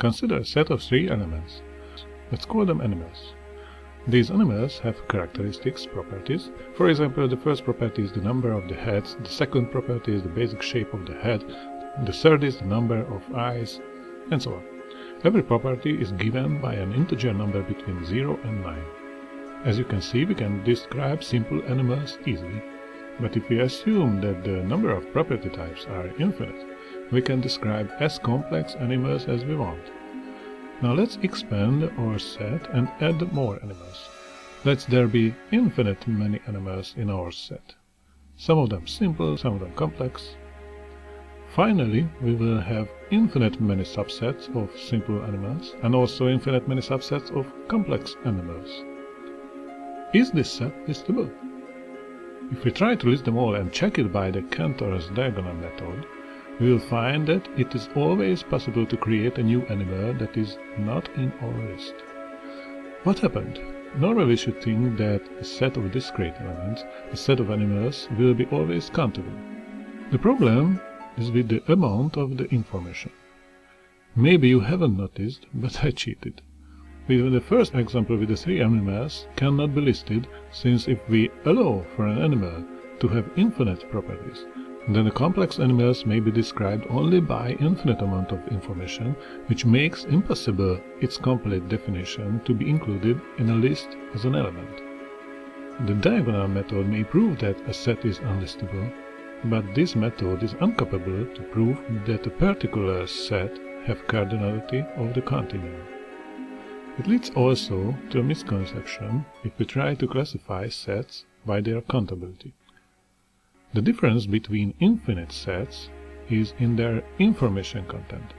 Consider a set of 3 elements. Let's call them animals. These animals have characteristics, properties. For example, the first property is the number of the heads, the second property is the basic shape of the head, the third is the number of eyes, and so on. Every property is given by an integer number between 0 and 9. As you can see, we can describe simple animals easily. But if we assume that the number of property types are infinite, we can describe as complex animals as we want. Now let's expand our set and add more animals. Let there be infinite many animals in our set. Some of them simple, some of them complex. Finally, we will have infinite many subsets of simple animals and also infinite many subsets of complex animals. Is this set listable? If we try to list them all and check it by the Cantor's diagonal method, we will find that it is always possible to create a new animal that is not in our list. What happened? Normally we should think that a set of discrete elements, a set of animals, will be always countable. The problem is with the amount of the information. Maybe you haven't noticed, but I cheated. The first example with the 3 animals cannot be listed, since if we allow for an animal to have infinite properties, then the complex animals may be described only by infinite amount of information, which makes impossible its complete definition to be included in a list as an element. The diagonal method may prove that a set is unlistable, but this method is incapable to prove that a particular set have cardinality of the continuum. It leads also to a misconception if we try to classify sets by their countability. The difference between infinite sets is in their information content.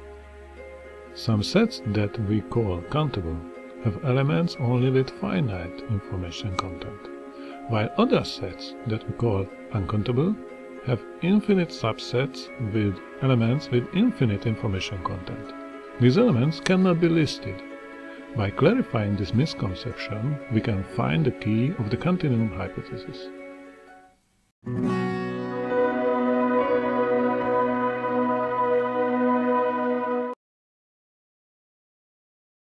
Some sets that we call countable have elements only with finite information content, while other sets that we call uncountable have infinite subsets with elements with infinite information content. These elements cannot be listed. By clarifying this misconception, we can find the key of the continuum hypothesis.